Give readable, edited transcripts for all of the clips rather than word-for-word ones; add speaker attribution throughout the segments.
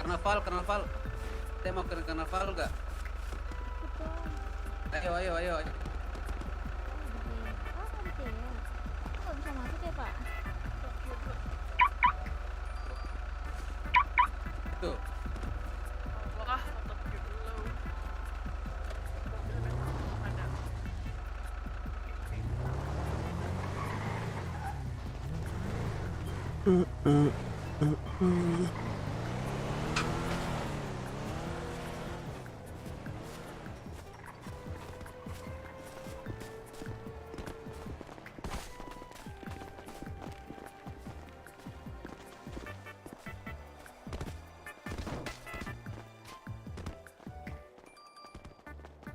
Speaker 1: Karnaval, karnaval. Kita mau ke karnaval nggak? Ayo, ayo, ayo, ayo.
Speaker 2: Nggak bisa masuk ya Pak?
Speaker 1: Tuh.
Speaker 3: Wah, tetap gitu loh. Ada.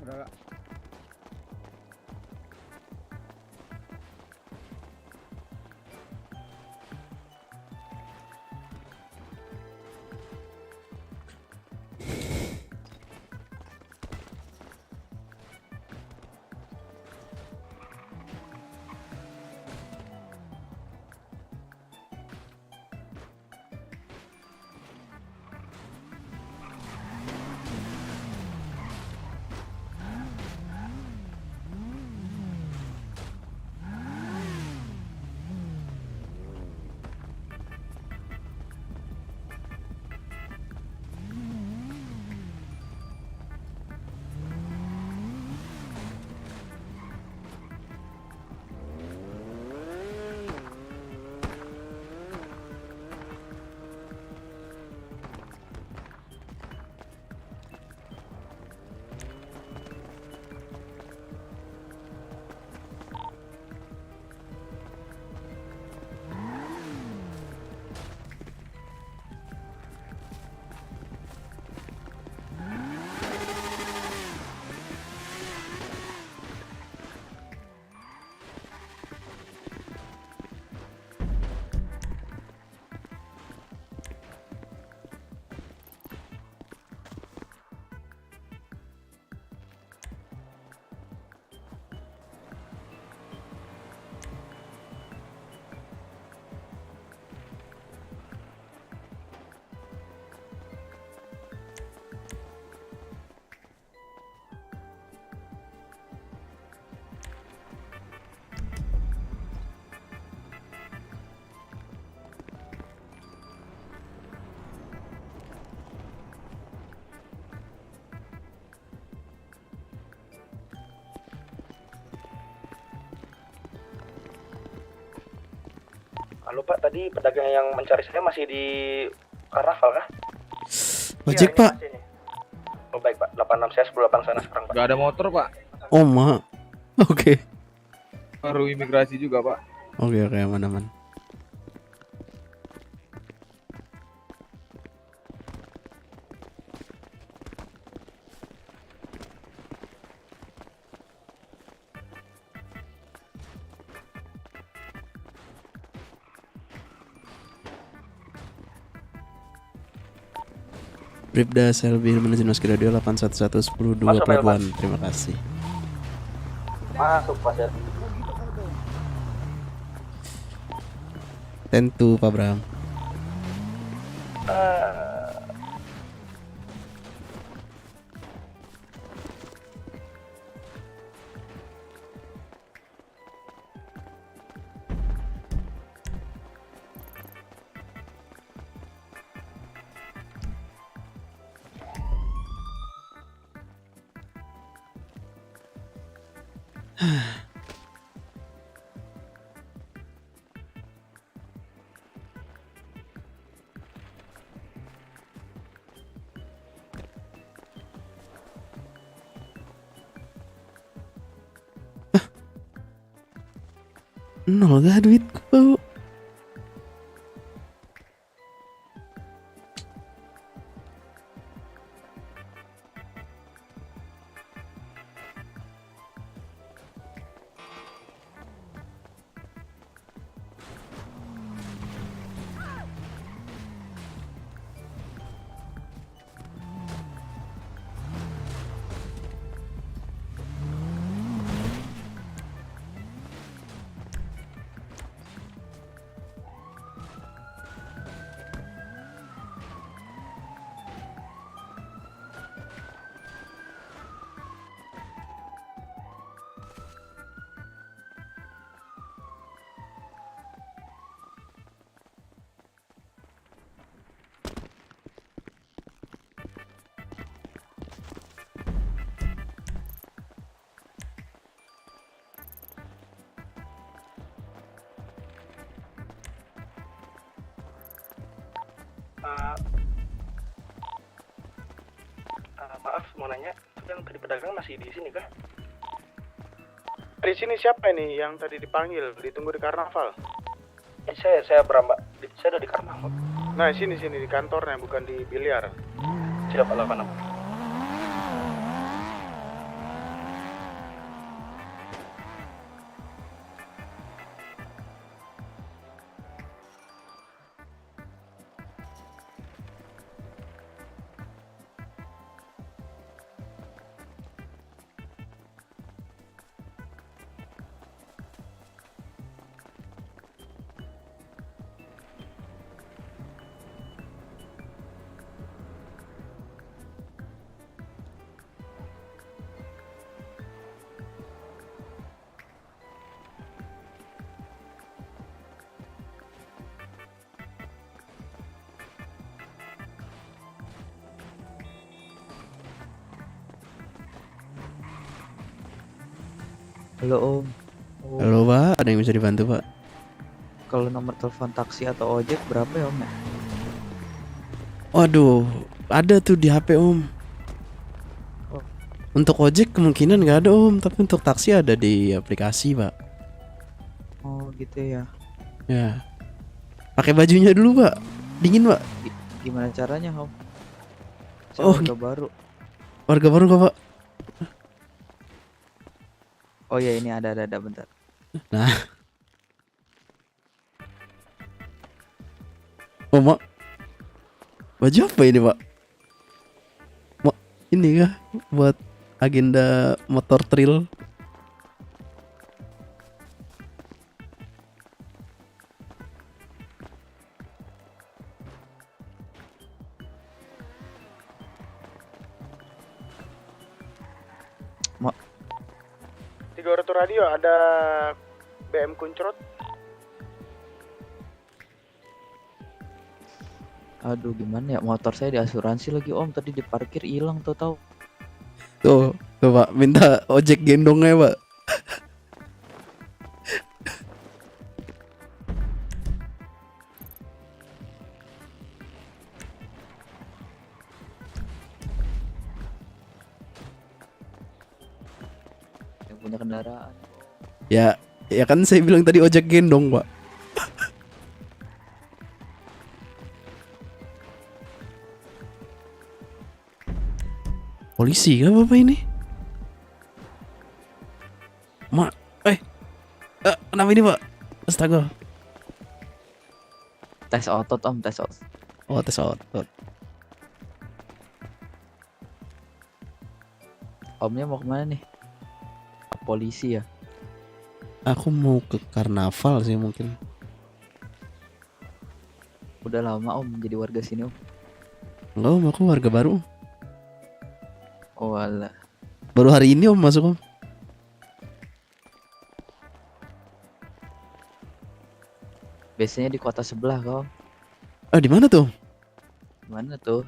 Speaker 4: Udah.
Speaker 5: Halo Pak, tadi pedagang yang mencari saya masih di karnaval kah?
Speaker 6: Ojek,
Speaker 5: Iya, ini
Speaker 6: Pak.
Speaker 5: masih ini. Oh baik Pak, 86 saya 108 sana sekarang Pak.
Speaker 7: Gak ada motor pak,
Speaker 6: Oh, ma. Oke.
Speaker 7: baru imigrasi juga pak.
Speaker 6: Oke, aman-aman. Bribda Selby menuju Noski Radio 81110
Speaker 5: Masuk,
Speaker 6: Pelabuhan. Terima kasih.
Speaker 5: Masuk Pak ya.
Speaker 6: Tentu Pak Bram. Nol gak duitku.
Speaker 5: Uh, maaf mau nanya, yang tadi pedagang masih di sini kah?
Speaker 4: Di sini siapa ini yang tadi dipanggil? Ditunggu di karnaval.
Speaker 5: Saya berambak. Saya udah di karnaval.
Speaker 4: Nah, sini di kantornya, bukan di biliar.
Speaker 5: Siapa lah apa?
Speaker 8: Halo Om.
Speaker 6: Halo Pak, ada yang bisa dibantu Pak?
Speaker 8: Kalau nomor telepon taksi atau ojek berapa ya Om ya?
Speaker 6: Waduh, ada tuh di HP Om.
Speaker 8: Oh.
Speaker 6: Untuk ojek kemungkinan nggak ada Om, tapi untuk taksi ada di aplikasi Pak.
Speaker 8: Oh gitu ya.
Speaker 6: Ya, pakai bajunya dulu Pak, dingin Pak.
Speaker 8: Gimana caranya Om? Saya
Speaker 6: Oh,
Speaker 8: warga baru.
Speaker 6: Warga baru nggak Pak?
Speaker 8: Oh ya ini ada bentar.
Speaker 6: Nah, oh Mak, baju apa ini Pak? Mak, ini kah buat agenda motor trail?
Speaker 4: Di Goroto Radio ada BM Kuncrot.
Speaker 8: Aduh gimana ya, motor saya diasuransi lagi Om, tadi diparkir hilang tahu.
Speaker 6: Tuh Pak, minta ojek gendongnya Pak.
Speaker 8: Yang punya kendaraan.
Speaker 6: Ya, ya kan saya bilang tadi ojek gendong Pak. Polisi kah Bapak ini? Mak, kenapa ini Pak? Astaga.
Speaker 8: Tes otot Om, tes otot.
Speaker 6: Oh, tes otot.
Speaker 8: Omnya mau kemana nih? Polisi ya?
Speaker 6: Aku mau ke karnaval sih mungkin.
Speaker 8: Udah lama Om jadi warga sini Om.
Speaker 6: Enggak Om, aku warga baru.
Speaker 8: Oh alah.
Speaker 6: Baru hari ini Om masuk Om.
Speaker 8: Biasanya di kota sebelah kau.
Speaker 6: Di mana tuh?
Speaker 8: Mana tuh?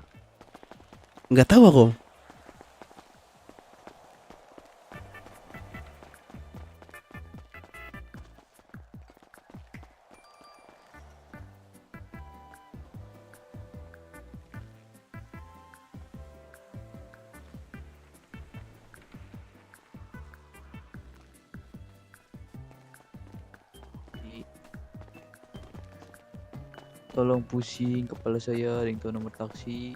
Speaker 6: Nggak tahu aku.
Speaker 8: Tolong pusing kepala saya, ada yang tahu nomor taksi.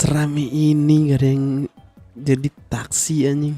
Speaker 6: Serame ini gak ada yang jadi taksi anjing.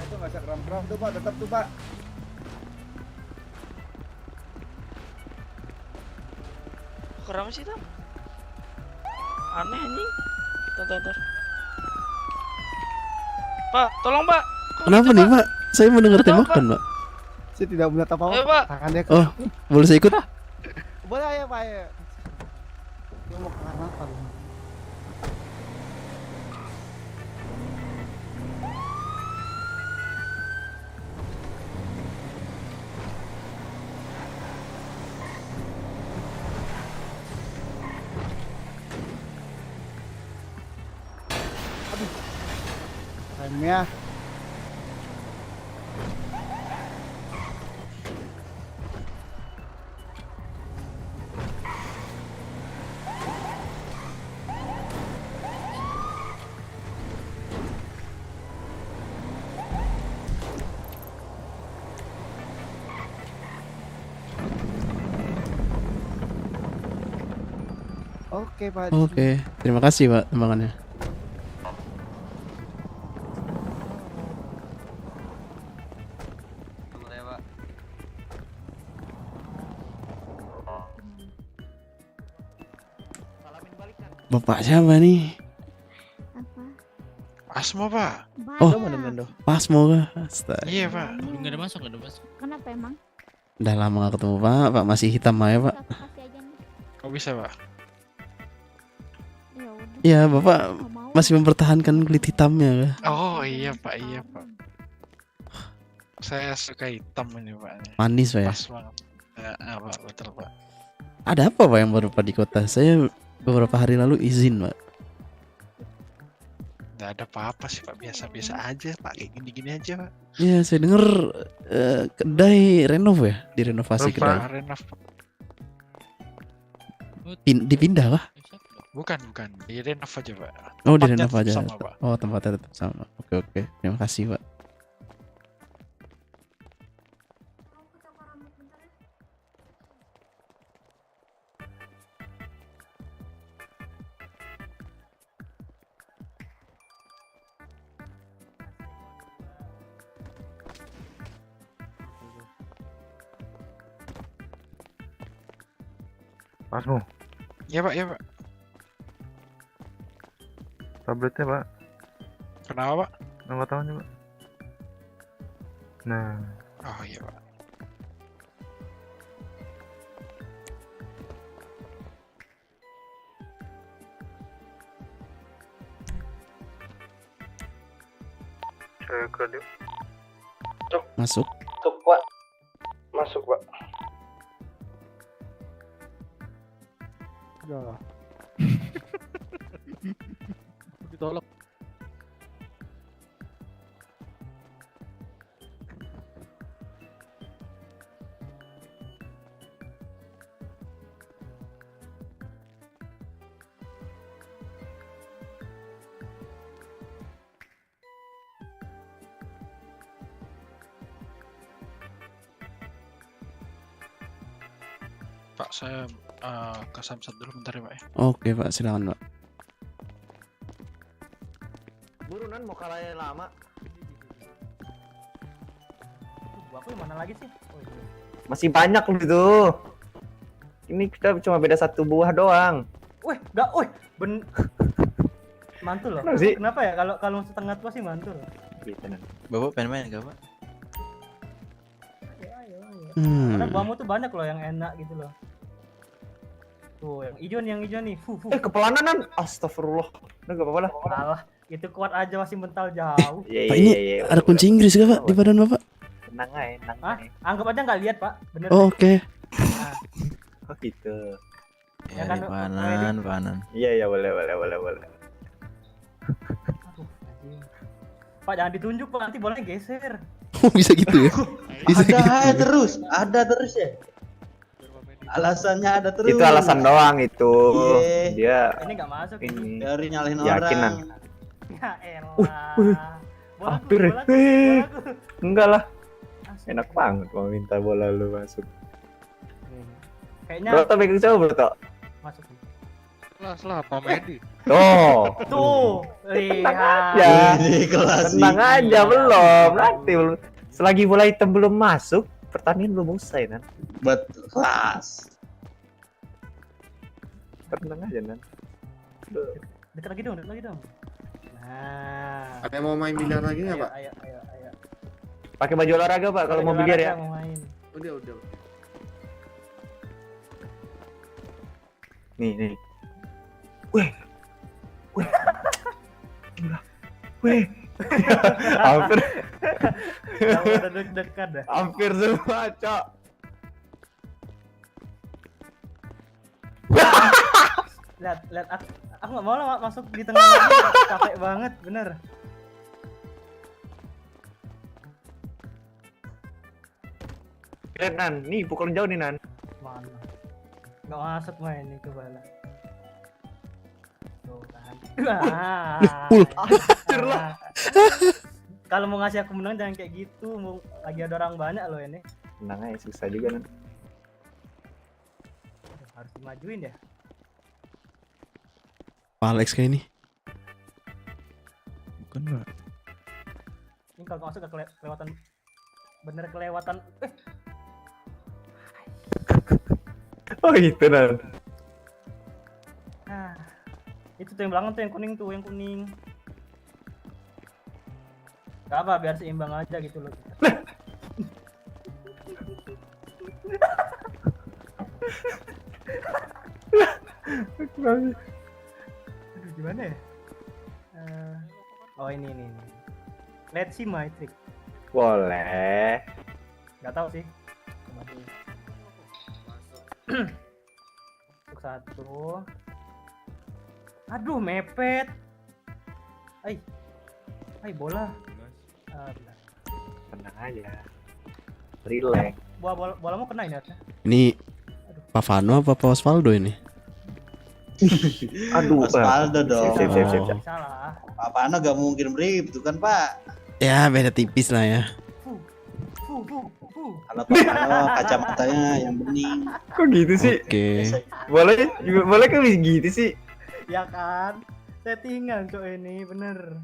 Speaker 9: Itu nggak usah kram-kram tuh Pak, tetap tuh Pak.
Speaker 3: Kenapa sih Tam? Aneh anjing. Tar. Pak, tolong Pak. Kok
Speaker 6: Kenapa
Speaker 3: gitu,
Speaker 6: nih
Speaker 3: Pak?
Speaker 6: Pak? Saya mendengar
Speaker 3: Nggak tahu,
Speaker 6: tembakan Pak.
Speaker 9: Saya tidak melihat apa-apa.
Speaker 3: Ayo, Pak.
Speaker 9: Tangannya ke...
Speaker 6: Oh, boleh saya ikut?
Speaker 9: Boleh ya Pak ya. Dia mau ke arah apa? Remnya. Oke Pak.
Speaker 6: Oke, terima kasih Pak tembakannya.
Speaker 1: Selamat ya, Pak.
Speaker 6: Bapak siapa nih?
Speaker 2: Apa?
Speaker 7: Asmo Pak.
Speaker 6: Oh.
Speaker 2: Banyak.
Speaker 6: Pas mau kah? Astaga.
Speaker 7: Iya Pak.
Speaker 2: Nggak ada masuk. Kenapa emang?
Speaker 6: Udah lama gak ketemu Pak. Pak masih hitam aja Pak.
Speaker 2: Aku kasih aja nih.
Speaker 7: Kok bisa Pak?
Speaker 2: Ya udah.
Speaker 6: Iya Bapak
Speaker 2: Nggak mau.
Speaker 6: masih mempertahankan kulit hitamnya kah?
Speaker 7: Oh iya Pak, iya Pak. Saya suka hitam ini Pak.
Speaker 6: Manis Pak ya.
Speaker 7: Pas banget. Ya, Pak, betul Pak.
Speaker 6: Ada apa Pak yang baru Pak di kota? Saya beberapa hari lalu izin Pak.
Speaker 7: Nggak ada apa-apa sih Pak, biasa-biasa aja Pak, kayak gini-gini aja Pak.
Speaker 6: Iya saya denger kedai renov ya, direnovasi kedai.
Speaker 7: Pak Renov.
Speaker 6: Dipindah kah?
Speaker 7: Bukan, di renov aja Pak.
Speaker 6: Oh
Speaker 7: Tempatnya
Speaker 6: direnov aja.
Speaker 7: tetap sama, Pak.
Speaker 6: Oh tempatnya tetap sama. Oke terima kasih Pak.
Speaker 10: Pasmu,
Speaker 7: Iya Pak, iya Pak.
Speaker 10: tabletnya Pak,
Speaker 7: Kenapa Pak?
Speaker 10: nggak tahu nih Pak. Nah,
Speaker 7: Oh iya Pak.
Speaker 10: saya ke dia.
Speaker 6: Masuk.
Speaker 5: Masuk Pak. Masuk Pak.
Speaker 9: Ya.
Speaker 4: Ditolak.
Speaker 7: Pak, saya ke Samsat dulu bentar ya Pak ya.
Speaker 6: Oke Pak, silakan Pak.
Speaker 4: Burunan mau kalahnya lama.
Speaker 9: Aku mana lagi sih? Oh, iya.
Speaker 5: Masih banyak loh itu. Ini kita cuma beda 1 buah doang.
Speaker 9: Wih, enggak, mantul loh.
Speaker 5: Kenapa sih?
Speaker 9: Kenapa ya kalau setengah tua sih mantul.
Speaker 5: Gitu Nan.
Speaker 8: Bapak pengen main gak, Pak?
Speaker 9: Ayo.
Speaker 6: Hmm.
Speaker 9: Karena buahmu tuh banyak loh yang enak gitu loh. Tuh, yang hijau nih.
Speaker 5: Kepelanan Nan. Astagfirullah. Udah enggak apa-apa lah.
Speaker 9: Alah, itu kuat aja masih mental jauh.
Speaker 5: Iya,
Speaker 6: Pak, ini ada kunci Inggris gak Pak di badan Bapak?
Speaker 5: Tenang aja.
Speaker 9: Hah? Anggap aja nggak lihat, Pak. Bener.
Speaker 6: Oh, oke.
Speaker 5: Oh gitu.
Speaker 9: Ya kan,
Speaker 8: panan.
Speaker 5: Iya boleh.
Speaker 9: Aduh, anjing. Pak jangan ditunjuk, Pak, nanti bolanya geser.
Speaker 6: Oh, bisa gitu ya? Bisa gitu.
Speaker 8: Ada terus ya. Alasannya ada terus.
Speaker 5: Itu alasan doang itu. Dia
Speaker 9: Ini nggak masuk
Speaker 5: ini
Speaker 8: Dari nyalahin
Speaker 5: yakin Nan.
Speaker 9: Ya elah.
Speaker 5: Hampir.
Speaker 9: Bolaku.
Speaker 5: Enggak lah.
Speaker 9: Asik.
Speaker 5: Enak banget mau minta bola lu masuk.
Speaker 9: Kayaknya
Speaker 5: Broto back coba Broto.
Speaker 9: masuk.
Speaker 7: Lah, Pak Medi.
Speaker 9: Tuh, lihat.
Speaker 5: Ya.
Speaker 8: kelas.
Speaker 5: Tenang aja belum. Nanti belum. Selagi bola hitam belum masuk, pertandingan belum usai Nan.
Speaker 8: Buat kelas.
Speaker 5: Tenang aja Nan.
Speaker 9: Dekat lagi dong. Nah.
Speaker 10: Ada yang mau main biliar lagi nggak Pak?
Speaker 9: Ayo.
Speaker 5: Pakai baju olahraga Pak kalau mau biliar ya.
Speaker 9: Mau main.
Speaker 10: Udah.
Speaker 5: Nih. Weh. Hampir
Speaker 9: Yang udah deg-degan dah.
Speaker 5: hampir semua, Cok.
Speaker 9: Lihat aku nggak mau lah masuk di tengah lagi. Capek banget, bener.
Speaker 5: Lihat Nan, nih pukul jauh nih Nan.
Speaker 9: Mana? Nggak masuk main nih ke bala. Tuh kan.
Speaker 5: Hancur lah.
Speaker 9: Kalau mau ngasih aku menang jangan kayak gitu. Lagi ada orang banyak loh ini.
Speaker 5: Tenang aja, susah juga Nan.
Speaker 9: Harus dimajuin ya.
Speaker 6: Pak Alex kayak ini.
Speaker 8: Bukan, Pak.
Speaker 9: Ini kalau masuk gak kelewatan. Bener kelewatan.
Speaker 5: Oh itu Nan.
Speaker 9: Ah, itu tuh yang belakang tuh yang kuning. Gak apa, biar seimbang aja gitu loh. Aduh, gimana ya? Oh ini. Let's see my trick.
Speaker 5: Boleh.
Speaker 9: Gak tahu sih. Coba dulu. Untuk 1. Aduh, mepet. Ay bola. Benar.
Speaker 5: Tenang aja. Relax.
Speaker 9: Bolamu kena ini Arta?
Speaker 6: Ini Pak Vano apa Pak Osvaldo ini?
Speaker 5: Aduh.
Speaker 8: Osvaldo dong.
Speaker 5: Siap.
Speaker 9: Salah.
Speaker 8: Pak Pano gak mungkin brief, itu kan Pak.
Speaker 6: Ya beda tipis lah ya.
Speaker 9: Fu.
Speaker 8: Kalau Pak Pano kacamatanya yang bening.
Speaker 5: Kok gitu sih?
Speaker 6: Oke.
Speaker 5: Boleh kan gitu sih?
Speaker 9: Ya kan? Settingan cok ini, bener.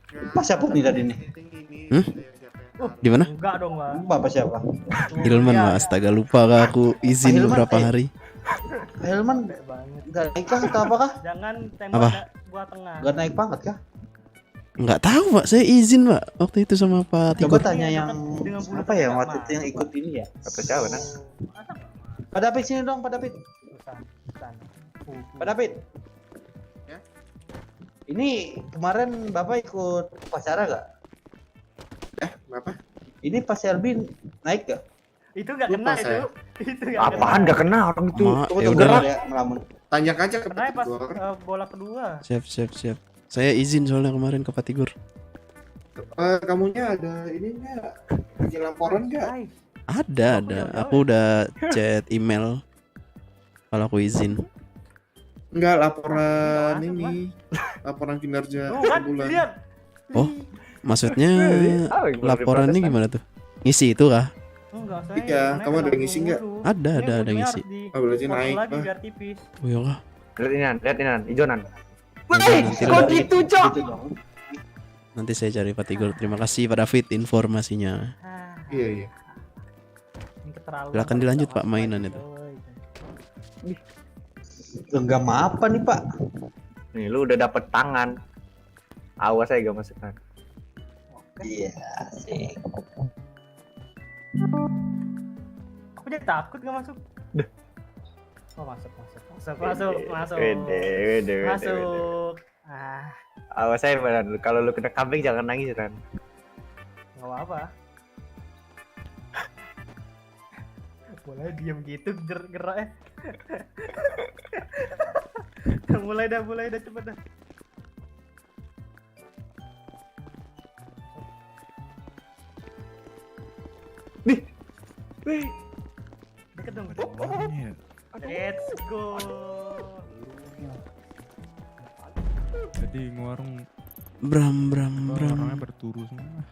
Speaker 8: Pak siapa nih tadi nih?
Speaker 6: Di mana?
Speaker 9: Enggak dong, Pak.
Speaker 8: Bapak siapa?
Speaker 6: Hilman
Speaker 9: Ya,
Speaker 6: Pak, astaga lupa kah aku izin
Speaker 8: Hilman,
Speaker 6: beberapa hari.
Speaker 8: Helman
Speaker 9: Gede banget.
Speaker 8: nggak naik kah atau apa kah?
Speaker 9: Jangan
Speaker 6: Apa?
Speaker 9: tembak buat tengah.
Speaker 8: Nggak naik pangkat kah?
Speaker 6: Nggak tahu Pak, saya izin Pak waktu itu sama Pak
Speaker 8: Coba
Speaker 6: Tigor.
Speaker 8: tanya yang
Speaker 9: Dengan bulu
Speaker 8: apa ya
Speaker 9: tengah,
Speaker 8: waktu itu yang ikut ini ya?
Speaker 5: Apa siapa Nan?
Speaker 8: Pak David sini dong, Pak David.
Speaker 9: Bukan.
Speaker 8: Pak David.
Speaker 10: Ya?
Speaker 8: Ini kemarin Bapak ikut upacara nggak?
Speaker 10: Bapak?
Speaker 8: Ini pas Elvin naik gak?
Speaker 9: Itu enggak
Speaker 10: Lupa
Speaker 9: kena
Speaker 10: saya.
Speaker 9: itu enggak
Speaker 5: Apaan gak kena orang itu?
Speaker 6: Ya udah.
Speaker 8: Ya, melamun.
Speaker 10: Tanya aja ke
Speaker 9: Kena pas
Speaker 10: Tigor.
Speaker 9: bola kedua.
Speaker 6: Siap. Saya izin soalnya kemarin ke Pak Tigor.
Speaker 10: Kamunya ada ini nggak? Bikin laporan nggak?
Speaker 9: Ay,
Speaker 6: Ada. Aku udah chat email kalau aku izin.
Speaker 10: Enggak, laporan
Speaker 9: Masuk,
Speaker 10: ini. Laporan kinerja
Speaker 9: tuh kan
Speaker 10: sebulan.
Speaker 9: lihat.
Speaker 6: Oh, maksudnya
Speaker 5: Ah, gimana
Speaker 6: laporannya
Speaker 5: diprotes,
Speaker 6: gimana tuh? Ngisi itu kah?
Speaker 9: Enggak, saya
Speaker 10: Iya,
Speaker 9: naik
Speaker 10: kamu ada
Speaker 9: langsung
Speaker 10: ngisi nggak?
Speaker 9: wudhu.
Speaker 6: Ada,
Speaker 9: Ini
Speaker 6: ada
Speaker 9: wudhunya
Speaker 6: ngisi.
Speaker 9: harus di
Speaker 10: Oh, berarti
Speaker 9: potong
Speaker 10: naik,
Speaker 9: lagi
Speaker 10: Pak.
Speaker 9: biar tipis.
Speaker 6: Oh iyalah.
Speaker 5: Lihat ini, Nan. Lihat ini, Nan. Ijonan.
Speaker 6: Nanti
Speaker 5: Kok
Speaker 6: nanti-
Speaker 5: gitu, Cok?
Speaker 6: Nanti saya cari Pak Tigor. Terima kasih Pak David informasinya.
Speaker 9: Ah,
Speaker 10: Iya, iya.
Speaker 9: ini keterlaluan.
Speaker 6: Silakan
Speaker 9: Pak.
Speaker 6: dilanjut,
Speaker 9: Nggak
Speaker 6: Pak,
Speaker 9: masuk
Speaker 6: mainan
Speaker 9: lagi,
Speaker 6: itu.
Speaker 9: coy.
Speaker 10: Genggam apa nih, Pak?
Speaker 5: Nih, lu udah dapet tangan. Awas saya gak masukkan.
Speaker 10: Iya, sih.
Speaker 9: Aku jadi takut gak masuk. Oh, masuk.
Speaker 5: Wede.
Speaker 9: Masuk. Ah,
Speaker 5: Awas saya, Ran. Kalau lu kena kambing jangan nangis, Ran.
Speaker 9: nggak apa-apa. Boleh diem gitu geraknya. mulai dah cepet dah.
Speaker 5: Wih.
Speaker 9: Deket dong.
Speaker 7: Orangnya.
Speaker 9: Let's go.
Speaker 7: Jadi ngewarung
Speaker 6: Bram.
Speaker 7: orangnya berturu semua.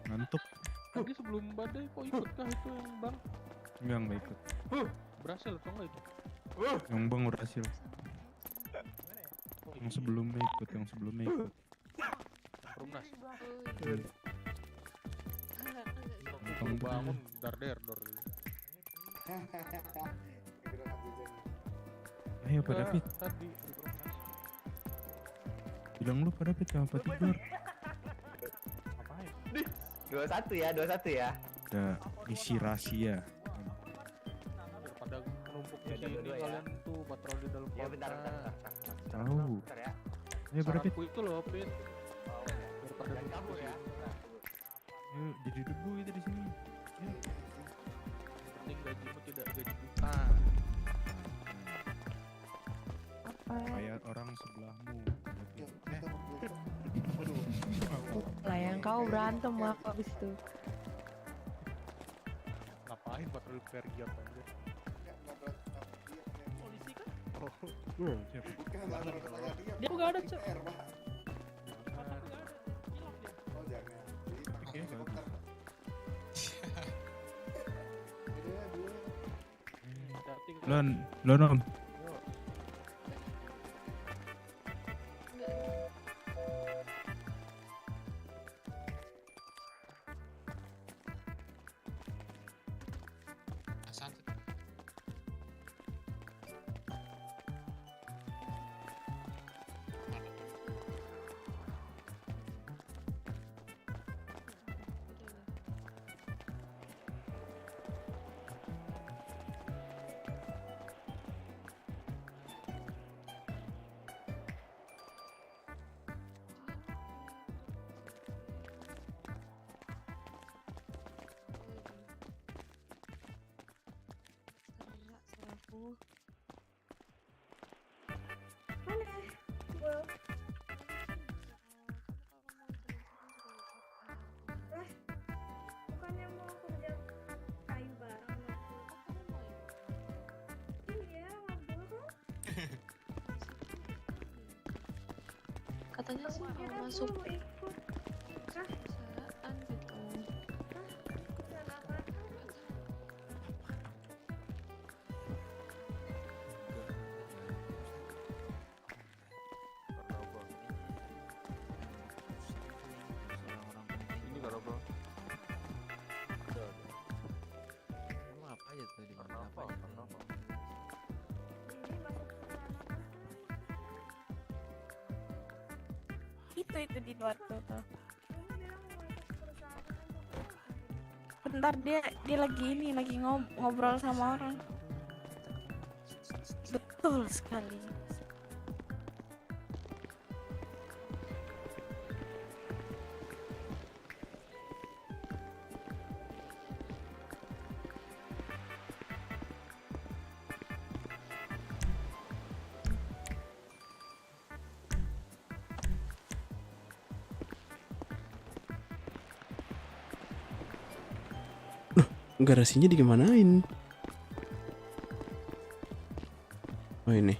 Speaker 7: Ngantuk.
Speaker 3: Tadi sebelum badai kok ikutkah itu yang bang?
Speaker 7: Enggak ikut.
Speaker 3: Berhasil atau enggak itu?
Speaker 7: Yang bang berhasil. Yang sebelumnya ikut.
Speaker 3: Perumnas.
Speaker 7: Bang
Speaker 3: Bangun dar-der.
Speaker 7: Ayo Pak David,
Speaker 3: Tadi di Perumnas.
Speaker 7: bilang lu Pak David sama Pak Tigor.
Speaker 3: Ngapain?
Speaker 5: 21 ya.
Speaker 7: Ada misi rahasia.
Speaker 3: Daripada menumpuk di
Speaker 5: Ya,
Speaker 3: sini
Speaker 5: dua-dua ya.
Speaker 3: kalian tuh patroli dalam
Speaker 5: Ya,
Speaker 3: kota.
Speaker 5: bentar.
Speaker 7: Tahu.
Speaker 5: Bentar ya.
Speaker 7: Ayo Pak David,
Speaker 3: Saranku itu loh, Pit. Daripada
Speaker 5: Jangan kabur
Speaker 3: numpuk
Speaker 5: ya.
Speaker 3: di sini.
Speaker 7: ayo jadi debu itu di sini. Ayo.
Speaker 3: Penting gajimu tidak gaji buta.
Speaker 7: Kayak orang sebelahmu.
Speaker 2: Lah yang kau berantem aku abis itu.
Speaker 3: Ngapain patroli pergi apa aja? Polisi kan?
Speaker 7: Siapa?
Speaker 2: Dia nggak ada cok.
Speaker 7: Oke, bagus. Lon om.
Speaker 2: Bukannya mau kerja kayu bareng iya ngobrol
Speaker 11: Katanya sih mau masuk
Speaker 2: ikut
Speaker 11: perusahaan gitu.
Speaker 3: Ini karena bang.
Speaker 8: Emang apa aja tuh di mana?
Speaker 3: Apa?
Speaker 2: itu di luar tuh. Bentar dia lagi ngobrol sama orang. Betul sekali.
Speaker 6: Garasinya digimanain? Oh ini.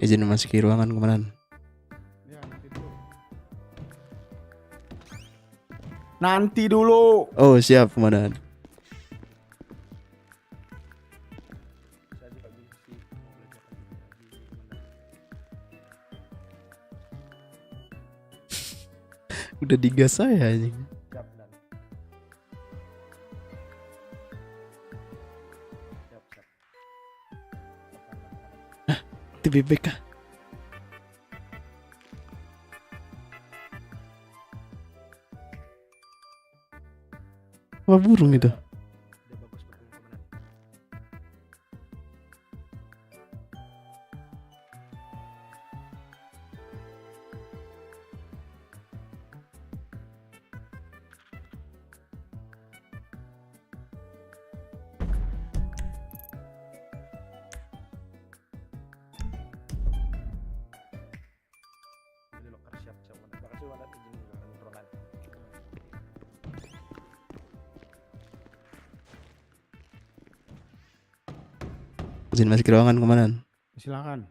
Speaker 6: Izin memasuki ruangan komandan.
Speaker 10: Nanti dulu.
Speaker 6: Oh siap komandan. Udah digas saya anjing. Itu bebek kah? Apa burung itu? Izin masuk ke ruangan komandan.
Speaker 10: Silakan.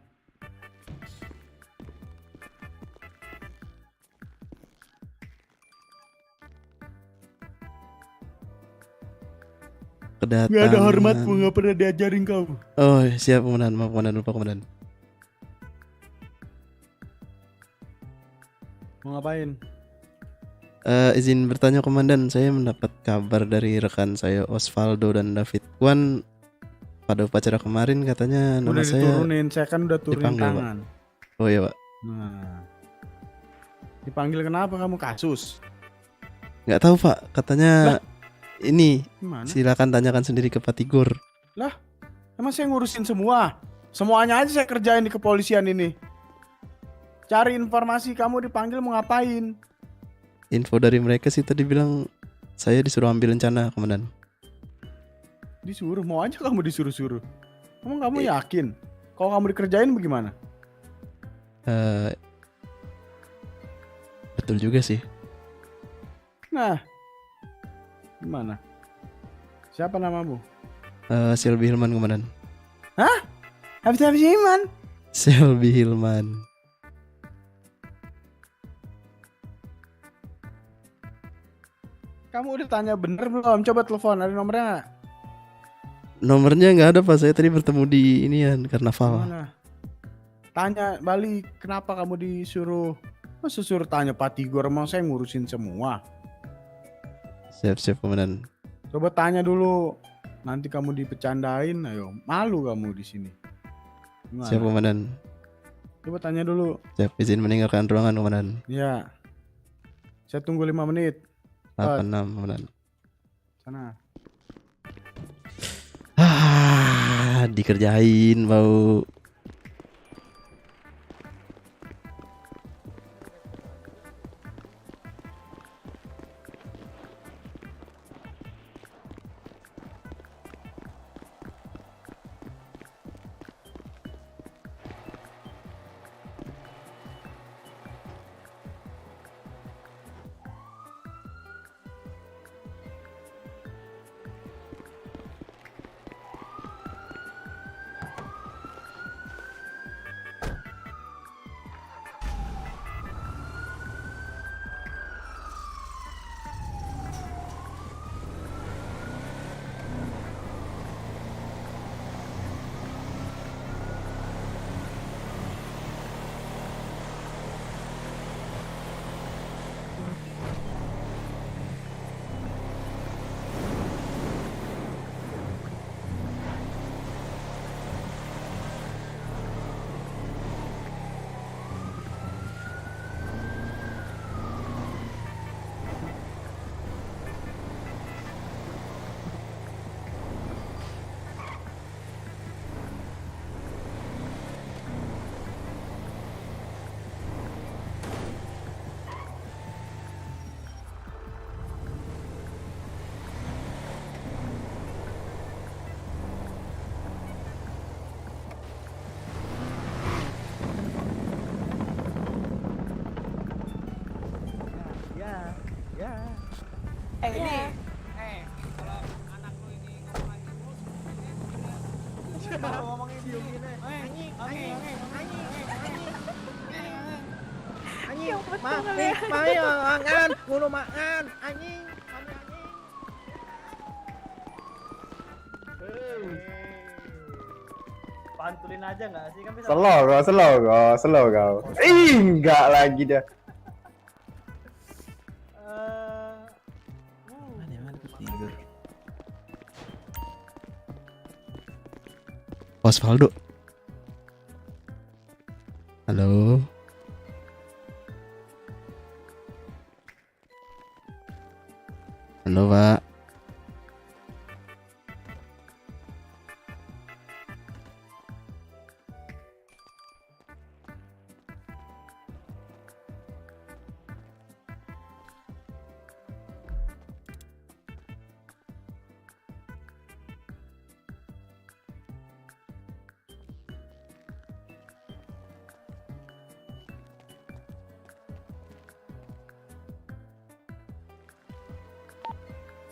Speaker 6: Kedatangan.
Speaker 10: Gak ada hormatmu, gak pernah diajarin kau.
Speaker 6: Oh siap komandan, maaf komandan, lupa komandan.
Speaker 10: Mau ngapain?
Speaker 6: Izin bertanya komandan, saya mendapat kabar dari rekan saya Osvaldo dan David Kwan pada upacara kemarin katanya nama
Speaker 10: Udah
Speaker 6: saya
Speaker 10: diturunin, saya kan udah turunin
Speaker 6: dipanggil,
Speaker 10: tangan.
Speaker 6: Oh iya pak.
Speaker 10: Nah, dipanggil kenapa kamu kasus?
Speaker 6: Nggak tahu pak, katanya ini
Speaker 10: Gimana?
Speaker 6: silakan tanyakan sendiri ke Pak Tigor.
Speaker 10: Lah, emang saya ngurusin semua? Semuanya aja saya kerjain di kepolisian ini. Cari informasi, kamu dipanggil mau ngapain?
Speaker 6: Info dari mereka sih tadi bilang saya disuruh ambil rencana komandan.
Speaker 10: Disuruh, mau aja kamu disuruh-suruh. Emang kamu yakin? Kalau kamu dikerjain bagaimana?
Speaker 6: Betul juga sih.
Speaker 10: Nah, gimana? Siapa namamu?
Speaker 6: Selby Hilman komandan.
Speaker 10: Hah? Habis Iman?
Speaker 6: Selby Hilman.
Speaker 10: Kamu udah tanya bener belum? Coba telepon, ada nomornya nggak?
Speaker 6: Nomornya nggak ada Pak, saya tadi bertemu di inian karnaval.
Speaker 10: Mana? Tanya balik, kenapa kamu disuruh? Masa suruh tanya Pak Tigor, emang saya ngurusin semua.
Speaker 6: Siap komandan.
Speaker 10: Coba tanya dulu. Nanti kamu dipecandain, ayo. Malu kamu di sini. Gimana?
Speaker 6: Siap komandan.
Speaker 10: Coba tanya dulu.
Speaker 6: Siap, izin meninggalkan ruangan komandan.
Speaker 10: Ya. Saya tunggu 5 menit.
Speaker 6: 86 komandan.
Speaker 10: Sana.
Speaker 6: Dikerjain bau.
Speaker 9: Pantulin aja nggak sih kan bisa.
Speaker 5: Slow kau. Enggak lagi dah.
Speaker 6: Osvaldo. Halo. Halo, Pak.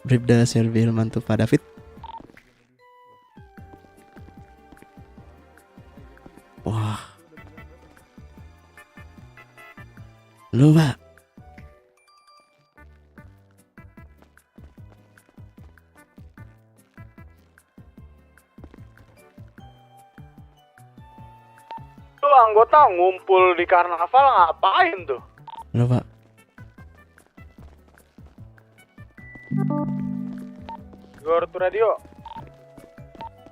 Speaker 6: Bribda Servil mantu Pak David. Wah. Lu Pak.
Speaker 4: Tuh anggota ngumpul di karnaval ngapain tuh?
Speaker 6: Lu Pak.
Speaker 4: Gor tuh radio.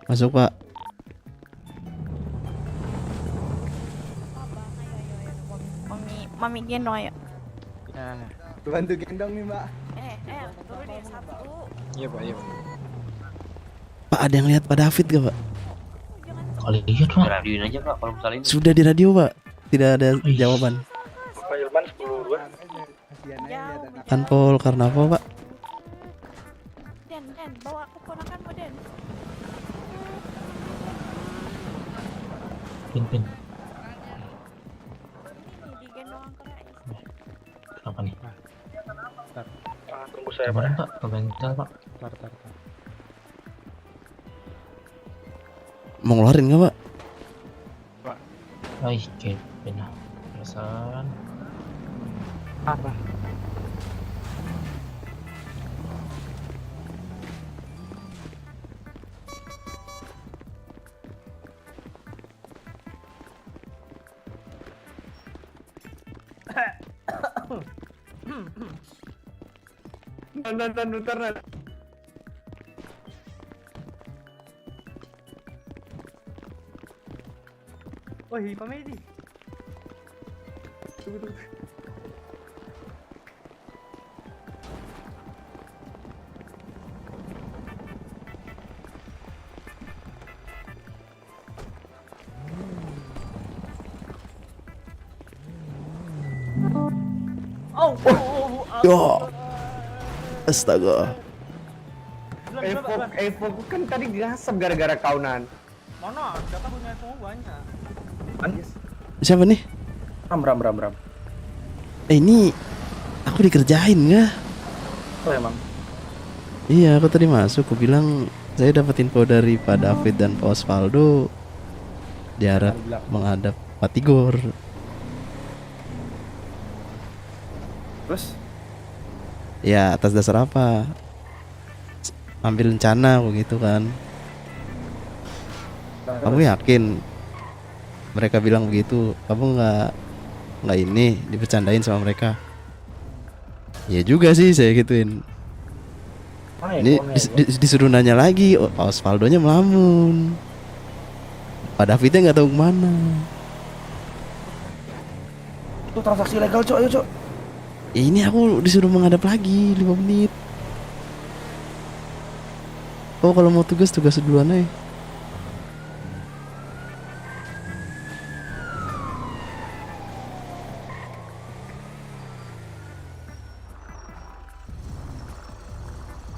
Speaker 6: Masuk Pak.
Speaker 2: Mami gendong ayo.
Speaker 10: Bantu gendong nih, Mbak.
Speaker 2: Turunin satu.
Speaker 7: Iya Pak, iya.
Speaker 6: Pak, ada yang lihat Pak David gak Pak?
Speaker 8: Kali lihat Pak. Radioin aja Pak kalau misalnya.
Speaker 6: Sudah di radio Pak. Tidak ada jawaban.
Speaker 4: Pak Ilman 10-2.
Speaker 6: Tanpol karena apa Pak?
Speaker 2: Den, bawa keponakanmu Den.
Speaker 8: Pin.
Speaker 2: Ini digendong Uncle Rais.
Speaker 8: Kenapa nih?
Speaker 4: Tunggu saya,
Speaker 8: Kemarin
Speaker 4: Pak.
Speaker 8: Pak, ke bengkel Pak.
Speaker 6: Mau ngeluarin gak Pak?
Speaker 8: Kevin. Perasaan.
Speaker 10: Apa?
Speaker 5: Bentar.
Speaker 9: Woi, Pak Medi.
Speaker 5: Tunggu.
Speaker 6: Yo. Astaga.
Speaker 5: Evo kan tadi dirasap gara-gara kaunan.
Speaker 9: Mana? Kita punya itu banyak.
Speaker 6: Siapa nih?
Speaker 4: Ram.
Speaker 6: Ini aku dikerjain nggak?
Speaker 4: Oh emang.
Speaker 6: Iya, aku tadi masuk. Aku bilang saya dapat info dari Pak David dan Pak Osvaldo diharap menghadap Pak Tigor.
Speaker 4: Terus?
Speaker 6: Ya atas dasar apa? Ambil rencana begitu kan? Kamu yakin? Mereka bilang begitu. Kamu nggak ini dibercandain sama mereka? Ya juga sih saya gituin. Ini disuruh nanya lagi. Pak Osvaldonya melamun. Pak Davidnya nggak tahu kemana.
Speaker 4: Itu transaksi legal, Cok. Ayo, Cok.
Speaker 6: Ini aku disuruh menghadap lagi 5 menit. Oh kalau mau tugas duluan aja.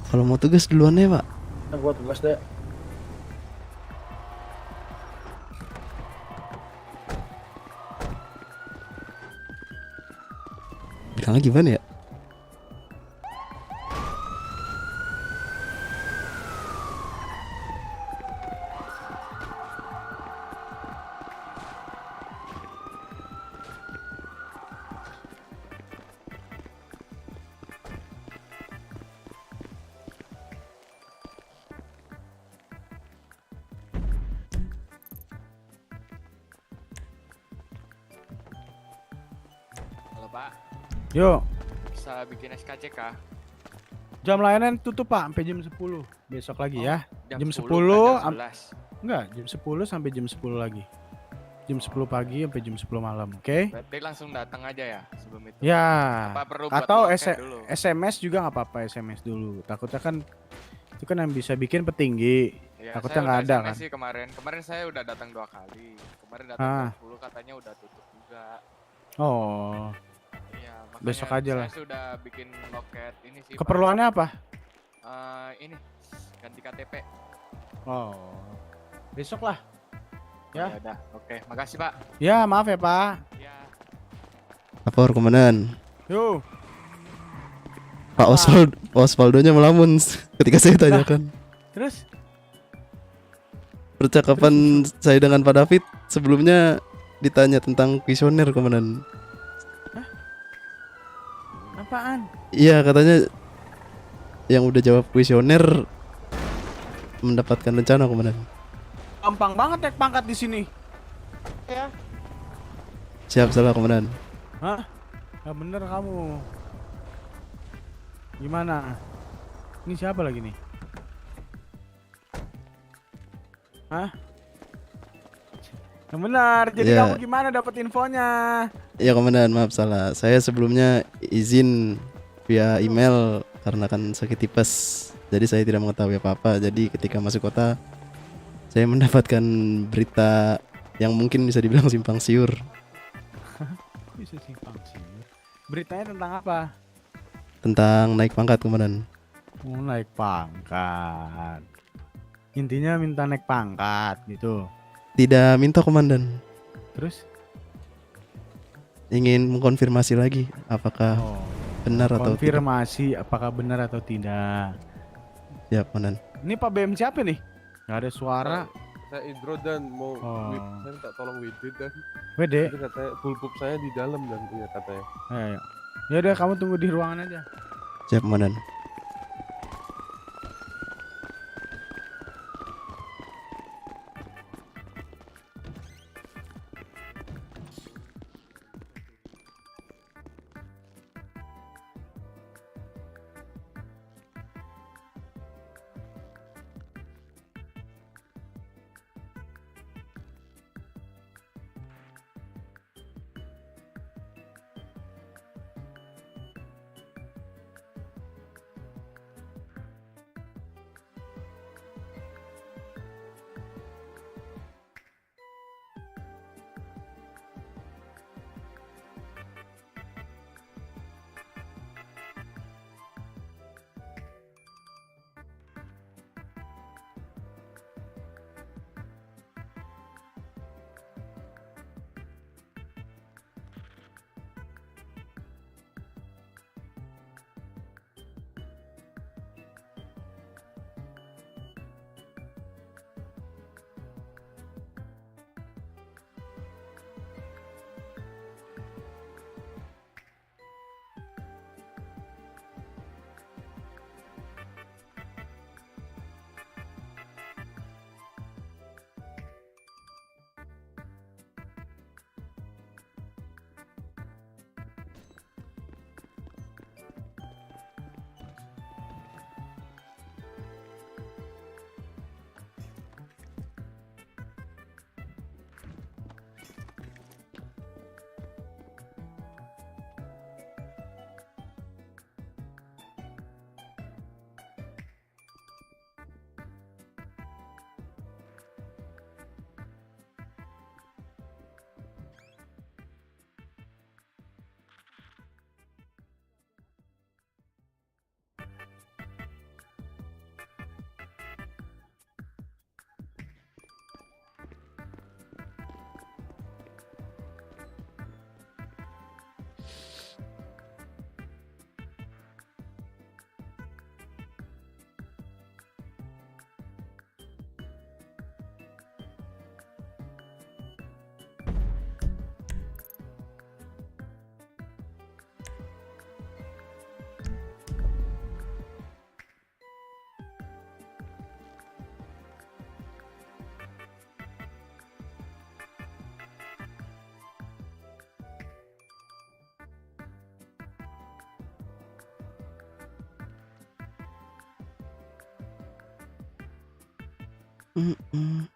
Speaker 6: Kalau mau tugas duluan ya Pak.
Speaker 4: Nah, gua tugas deh.
Speaker 6: Bilangnya gimana ya?
Speaker 3: Halo Pak,
Speaker 10: Yuk,
Speaker 3: bisa bikin SKC kah?
Speaker 10: jam layanan tutup Pak sampai jam 10. Besok lagi ya. Jam 10
Speaker 3: kan jam 11.
Speaker 10: Enggak, jam 10 sampai jam 10 lagi. Jam 10 pagi sampai jam 10 malam, oke?
Speaker 3: Berarti langsung datang aja ya sebelum itu?
Speaker 10: Ya.
Speaker 3: Apa perlu buat
Speaker 10: Atau
Speaker 3: loket dulu?
Speaker 10: SMS juga nggak apa-apa, SMS dulu. Takutnya kan itu kan yang bisa bikin petinggi.
Speaker 3: Ya,
Speaker 10: Takutnya
Speaker 3: saya
Speaker 10: nggak
Speaker 3: udah
Speaker 10: ada
Speaker 3: SMS
Speaker 10: kan.
Speaker 3: sih kemarin saya udah datang 2 kali. Kemarin datang jam 10 katanya udah tutup juga.
Speaker 10: Oh,
Speaker 3: Iya, makanya
Speaker 10: besok aja lah.
Speaker 3: saya sudah bikin loket ini sih. Pak.
Speaker 10: Keperluannya apa?
Speaker 3: Ini ganti KTP.
Speaker 10: Oh, besok lah. Ya.
Speaker 3: Ya udah, oke. Makasih Pak.
Speaker 10: Ya, maaf ya Pak.
Speaker 3: Ya.
Speaker 6: Lapor komandan.
Speaker 10: Yuk.
Speaker 6: Pak Osvaldonya melamun ketika saya tanyakan.
Speaker 10: Terus?
Speaker 6: Percakapan saya dengan Pak David sebelumnya ditanya tentang kuesioner komandan.
Speaker 10: Apaan?
Speaker 6: Iya katanya yang udah jawab kuesioner mendapatkan rencana komandan.
Speaker 10: Gampang banget naik pangkat di sini. Ya.
Speaker 6: Siap salah komandan.
Speaker 10: Hah? Gak bener kamu. Gimana? Ini siapa lagi nih? Hah? Yang benar. Jadi
Speaker 6: Ya.
Speaker 10: kamu gimana dapat infonya?
Speaker 6: Iya komandan, maaf salah. Saya sebelumnya izin via email karena kan sakit tipes. Jadi saya tidak mengetahui apa-apa. Jadi ketika masuk kota saya mendapatkan berita yang mungkin bisa dibilang simpang siur.
Speaker 10: Bisa simpang siur. Beritanya tentang apa?
Speaker 6: Tentang naik pangkat komandan.
Speaker 10: Oh, naik pangkat. Intinya minta naik pangkat gitu.
Speaker 6: Tidak minta komandan.
Speaker 10: Terus?
Speaker 6: Ingin mengkonfirmasi lagi apakah benar atau tidak.
Speaker 10: Konfirmasi apakah benar atau tidak.
Speaker 6: Siap komandan.
Speaker 10: Ini Pak BM siapa nih? Gak ada suara.
Speaker 3: Saya Indro dan mau
Speaker 10: saya
Speaker 3: minta tolong WD dan
Speaker 10: WD.
Speaker 3: katanya pulpup saya di dalam dan iya katanya.
Speaker 10: Ayo. Ya udah kamu tunggu di ruangan aja.
Speaker 6: Siap komandan. Mm-mm.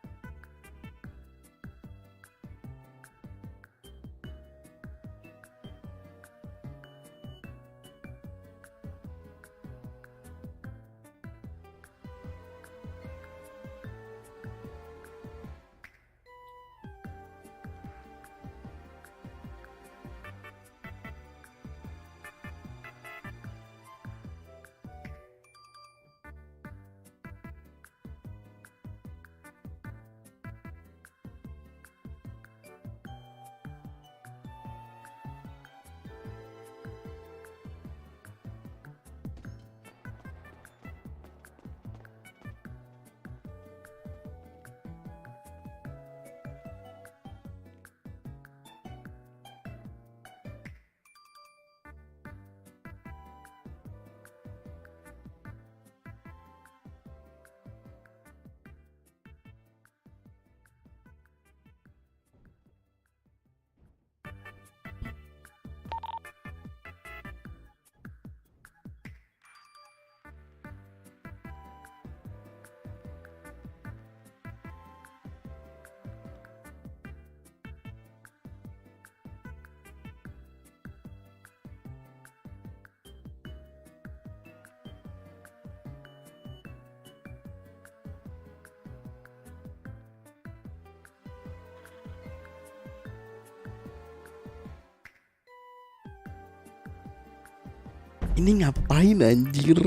Speaker 6: Ini ngapain anjir?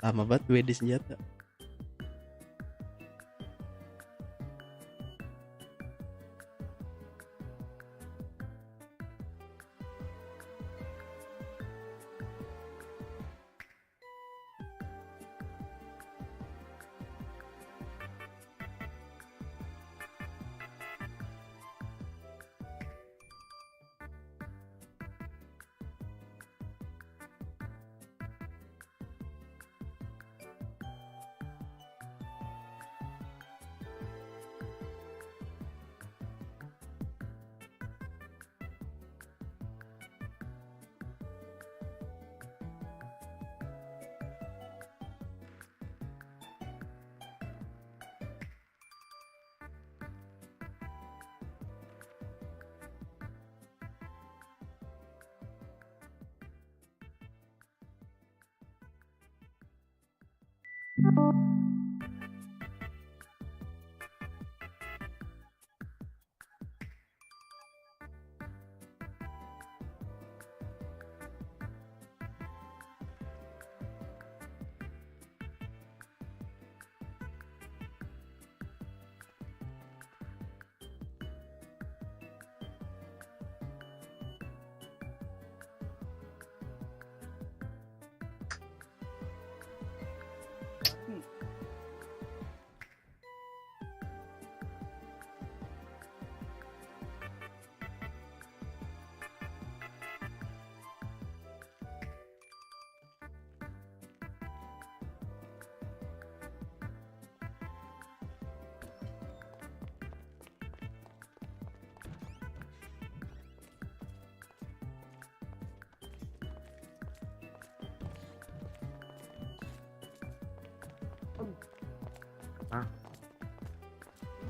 Speaker 6: Lama banget gue di senjata.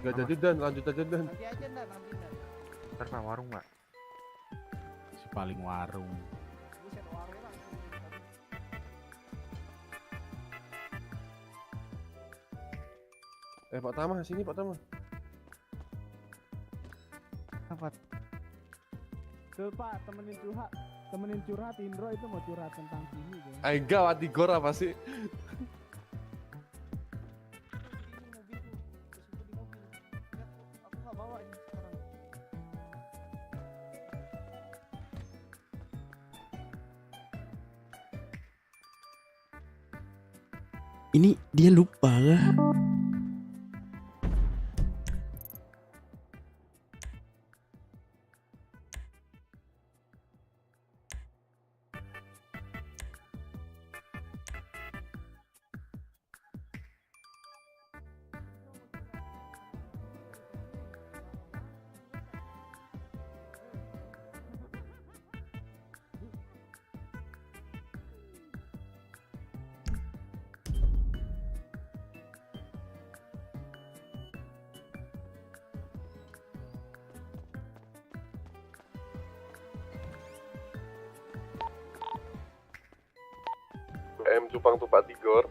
Speaker 4: Gak jadi dan lanjut aja dan.
Speaker 9: Nanti aja ntar, nanti ntar.
Speaker 4: Ntar Pak, warung Pak.
Speaker 10: Si paling warung.
Speaker 9: Buset, warung langsung.
Speaker 4: Pak Tama, sini Pak Tama.
Speaker 10: Apa? Tuh Pak, temenin curhat Indro itu mau curhat tentang sini deh.
Speaker 4: Enggak, Wati Gor apa sih?
Speaker 9: Aku nggak bawa ini sekarang.
Speaker 6: Ini dia lupa kah?
Speaker 4: M Cupang Tupak Tigor.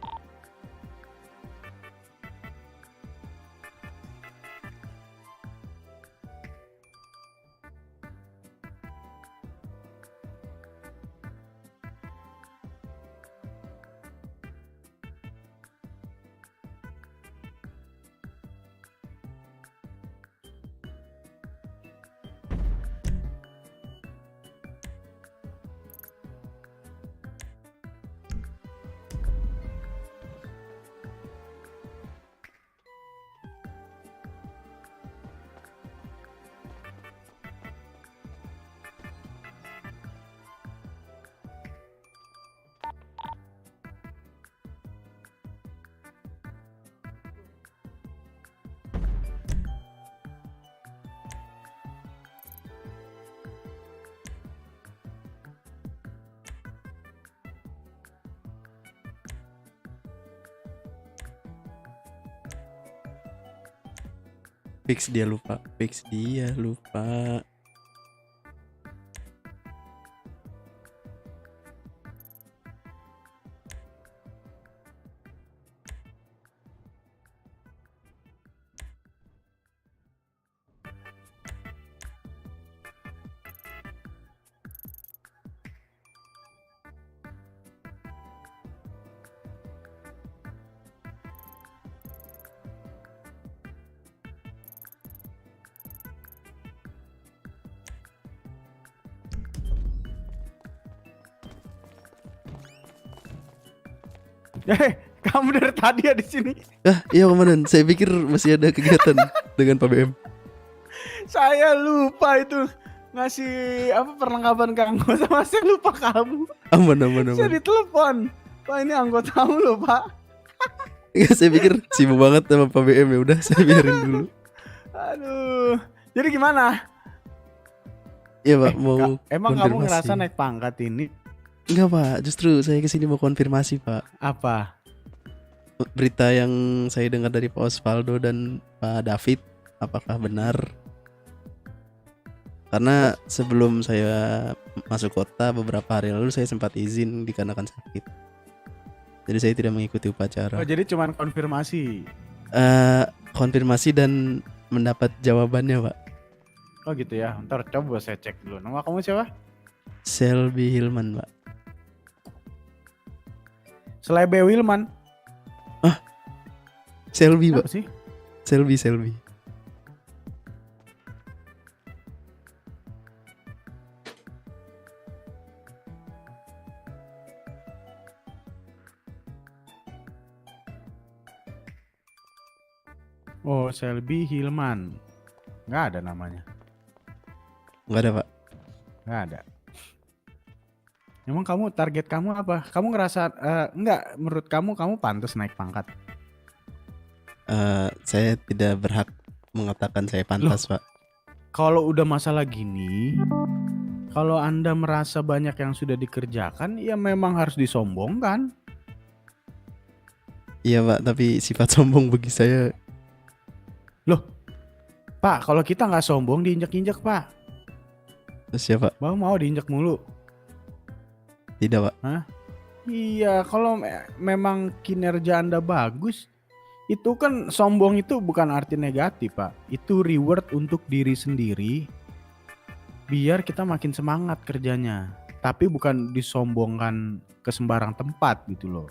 Speaker 6: Fix dia lupa.
Speaker 10: Kamu dari tadi ya di sini.
Speaker 6: Iya komandan, saya pikir masih ada kegiatan dengan Pak BM.
Speaker 10: Saya lupa itu ngasih perlengkapan ke anggota, saya lupa kamu.
Speaker 6: Aman.
Speaker 10: Saya ditelepon. Pak, ini anggotamu loh, Pak.
Speaker 6: Saya pikir sibuk banget sama Pak BM, ya udah saya biarin dulu.
Speaker 10: Aduh. Jadi gimana?
Speaker 6: Iya Pak, mau
Speaker 10: emang kamu
Speaker 6: konfirmasi.
Speaker 10: ngerasa naik pangkat ini?
Speaker 6: Enggak Pak, justru saya kesini mau konfirmasi Pak.
Speaker 10: Apa?
Speaker 6: Berita yang saya dengar dari Pak Osvaldo dan Pak David, apakah benar? Karena sebelum saya masuk kota beberapa hari lalu saya sempat izin dikarenakan sakit. Jadi saya tidak mengikuti upacara.
Speaker 10: Oh, jadi cuman konfirmasi.
Speaker 6: Konfirmasi dan mendapat jawabannya Pak.
Speaker 10: Oh gitu ya. Ntar coba saya cek dulu. Nama kamu siapa?
Speaker 6: Selby Hilman Pak.
Speaker 10: Selebe Wilman.
Speaker 6: Selby
Speaker 10: Apa
Speaker 6: Pak.
Speaker 10: sih?
Speaker 6: Selby.
Speaker 10: Oh, Selby Hilman. Nggak ada namanya.
Speaker 6: Nggak ada Pak.
Speaker 10: Nggak ada. Emang kamu target kamu apa? Kamu ngerasa enggak, menurut kamu pantas naik pangkat?
Speaker 6: Saya tidak berhak mengatakan saya pantas Pak.
Speaker 10: Kalau udah masalah gini, kalau Anda merasa banyak yang sudah dikerjakan, ya memang harus disombongkan.
Speaker 6: Iya Pak, tapi sifat sombong bagi saya.
Speaker 10: Loh, Pak, kalau kita nggak sombong diinjak-injak Pak.
Speaker 6: Siapa?
Speaker 10: Mau diinjak mulu.
Speaker 6: Tidak Pak.
Speaker 10: Hah? Iya, kalau memang kinerja Anda bagus, itu kan sombong itu bukan arti negatif Pak. Itu reward untuk diri sendiri, biar kita makin semangat kerjanya. Tapi bukan disombongkan ke sembarang tempat gitu loh.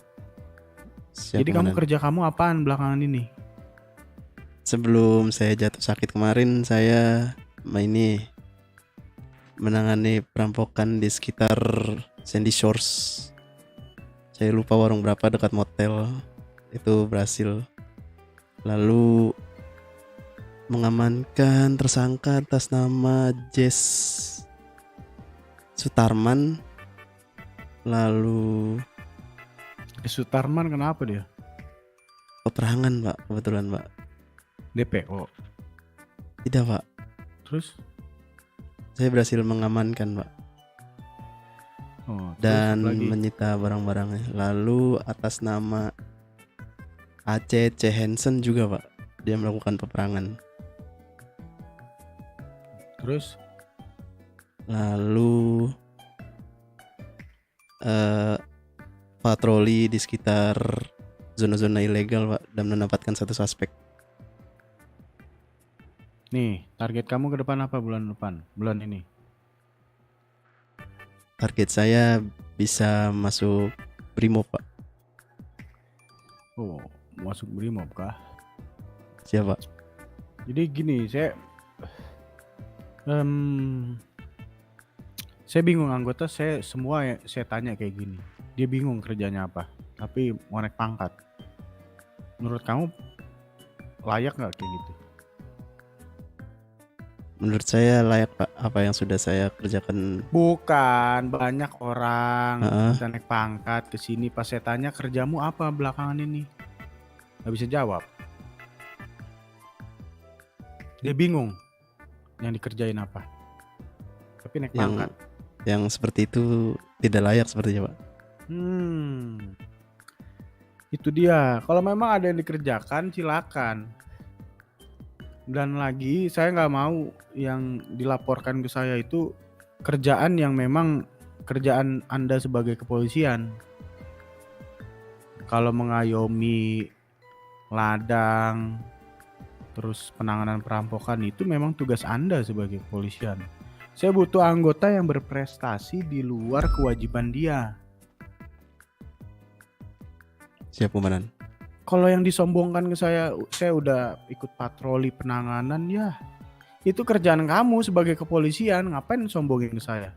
Speaker 6: Siap,
Speaker 10: Jadi kamu
Speaker 6: Komandan.
Speaker 10: kerja kamu apaan belakangan ini?
Speaker 6: Sebelum saya jatuh sakit kemarin, saya menangani perampokan di sekitar Sandy Shores. Saya lupa warung berapa dekat motel. Itu berhasil. Lalu mengamankan tersangka atas nama Jess Sutarman. Lalu
Speaker 10: Sutarman kenapa dia?
Speaker 6: peperangan Pak, kebetulan Pak.
Speaker 10: DPO.
Speaker 6: Tidak Pak,
Speaker 10: Terus?
Speaker 6: saya berhasil mengamankan Pak.
Speaker 10: Oh,
Speaker 6: Dan
Speaker 10: terus lagi.
Speaker 6: menyita barang-barangnya. Lalu atas nama A.C.C. Hansen juga Pak, dia melakukan peperangan.
Speaker 10: Terus?
Speaker 6: Lalu patroli di sekitar zona-zona ilegal, Pak, dan menempatkan satu suspek.
Speaker 10: Nih, target kamu ke depan apa bulan depan? Bulan ini.
Speaker 6: Target saya bisa masuk Brimob, Pak.
Speaker 10: Oh, masuk Brimob kah?
Speaker 6: Siapa?
Speaker 10: Jadi gini, saya bingung anggota saya semua ya, saya tanya kayak gini. Dia bingung kerjanya apa, tapi mau naik pangkat. Menurut kamu layak nggak kayak gitu?
Speaker 6: Menurut saya layak, Pak, apa yang sudah saya kerjakan.
Speaker 10: Bukan, banyak orang
Speaker 6: Heeh.
Speaker 10: bisa naik pangkat ke sini. Pas saya tanya kerjamu apa belakangan ini, nggak bisa jawab. Dia bingung yang dikerjain apa. Tapi naik pangkat.
Speaker 6: Yang seperti itu tidak layak sepertinya, Pak.
Speaker 10: Itu dia. Kalau memang ada yang dikerjakan, silakan. Dan lagi, saya nggak mau yang dilaporkan ke saya itu kerjaan yang memang kerjaan Anda sebagai kepolisian. Kalau mengayomi ladang, terus penanganan perampokan itu memang tugas Anda sebagai kepolisian. Saya butuh anggota yang berprestasi di luar kewajiban dia.
Speaker 6: Siap, Komandan.
Speaker 10: Kalau yang disombongkan ke saya udah ikut patroli penanganan ya. Itu kerjaan kamu sebagai kepolisian, ngapain sombongin ke saya?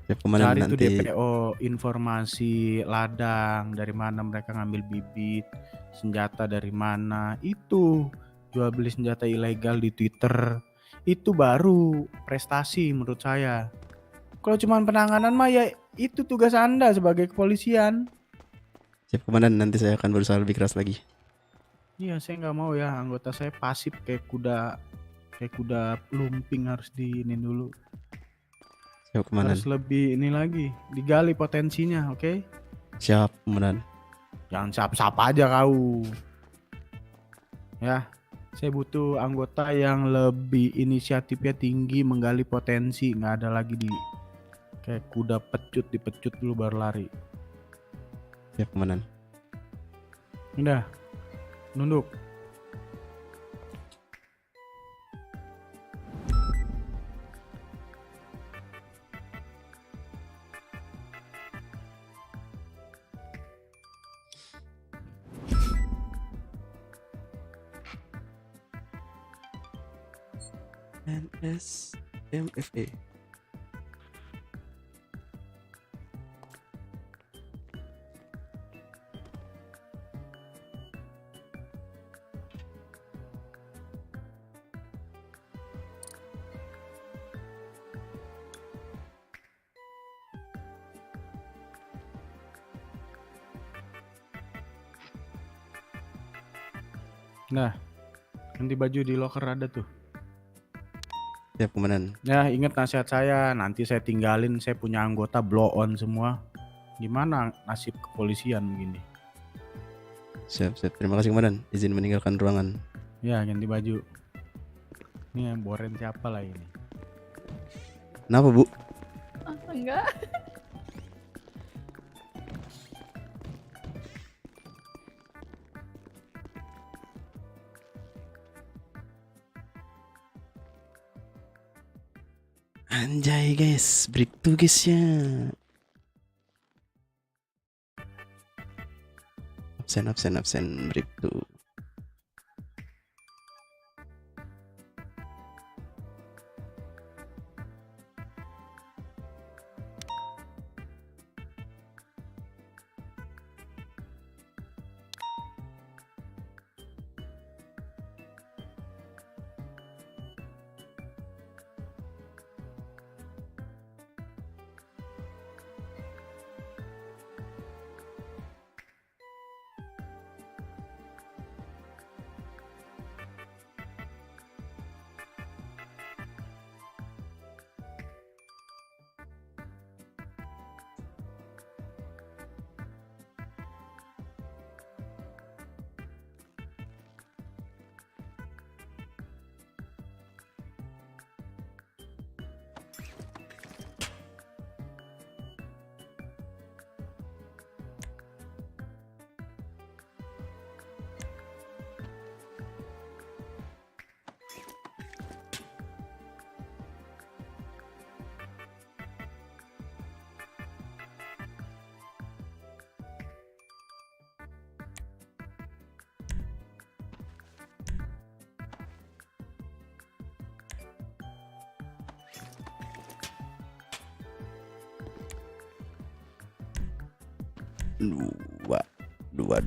Speaker 6: Siap, Komandan.
Speaker 10: Cari tuh
Speaker 6: Nanti
Speaker 10: DPO informasi ladang, dari mana mereka ngambil bibit, senjata dari mana, itu jual beli senjata ilegal di Twitter, itu baru prestasi menurut saya. Kalau cuma penanganan mah ya itu tugas Anda sebagai kepolisian.
Speaker 6: Siap, Komandan. Nanti saya akan berusaha lebih keras lagi.
Speaker 10: Iya, saya nggak mau ya anggota saya pasif kayak kuda lumping, harus diinin dulu.
Speaker 6: Siap, Komandan.
Speaker 10: Harus lebih ini lagi, digali potensinya, oke?
Speaker 6: Siap, Komandan.
Speaker 10: Jangan sapa aja kau. Ya, saya butuh anggota yang lebih inisiatifnya tinggi, menggali potensi, nggak ada lagi di kayak kuda dipecut dulu baru lari.
Speaker 6: Siap, Komandan.
Speaker 10: Udah, nunduk.
Speaker 6: NSMFA.
Speaker 10: Nah, ganti baju di locker ada tuh.
Speaker 6: Siap, Komandan.
Speaker 10: Ya, ingat nasihat saya, nanti saya tinggalin, saya punya anggota blow on semua. Gimana nasib kepolisian begini?
Speaker 6: Siap. Terima kasih, Komandan. Izin meninggalkan ruangan.
Speaker 10: Ya, ganti baju. Ini yang boren siapa lah ini?
Speaker 6: Kenapa, Bu?
Speaker 2: Enggak.
Speaker 6: Anjay, guys. Break tuh, guys ya. Absen. Break tuh. Dua. Dua.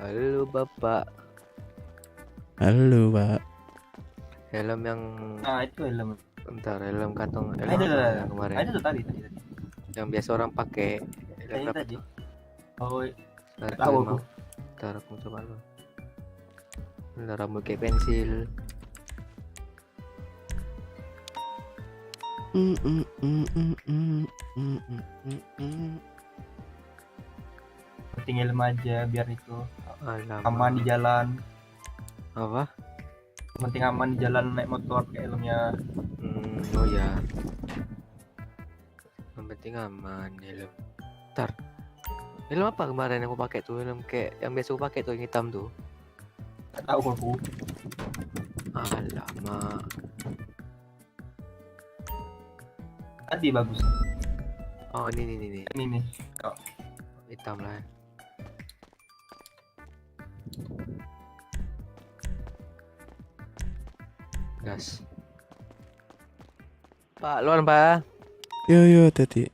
Speaker 8: Halo Bapak.
Speaker 6: Halo, Pak.
Speaker 8: Helm yang
Speaker 9: Nah, itu helm.
Speaker 8: bentar, helm kantong helm
Speaker 9: Ada
Speaker 8: apa yang kemarin.
Speaker 9: Ada tuh tadi.
Speaker 8: Yang biasa orang pakai. Helm
Speaker 9: Tadi
Speaker 8: apa
Speaker 9: tadi.
Speaker 8: tuh?
Speaker 9: Oh,
Speaker 8: Ntar
Speaker 9: tahu
Speaker 8: helm
Speaker 9: aku.
Speaker 8: apa? Ntar aku coba lu. Ntar rambut kayak pensil.
Speaker 9: penting helm aja biar itu
Speaker 8: Alamak.
Speaker 9: aman di jalan.
Speaker 8: Apa?
Speaker 9: Penting aman di jalan naik motor pakai helmnya.
Speaker 8: Oh ya. Yang penting aman helm. Ntar. Helm apa kemarin yang aku pakai tuh? Helm kayak yang biasa aku pakai tuh yang hitam tuh.
Speaker 9: Gak tahu aku.
Speaker 8: Alamak.
Speaker 9: Tadi bagus.
Speaker 8: Oh ini.
Speaker 9: Ini nih. Oh.
Speaker 8: Hitam lah. Gas. Pak, luar Pak.
Speaker 6: Yo tadi.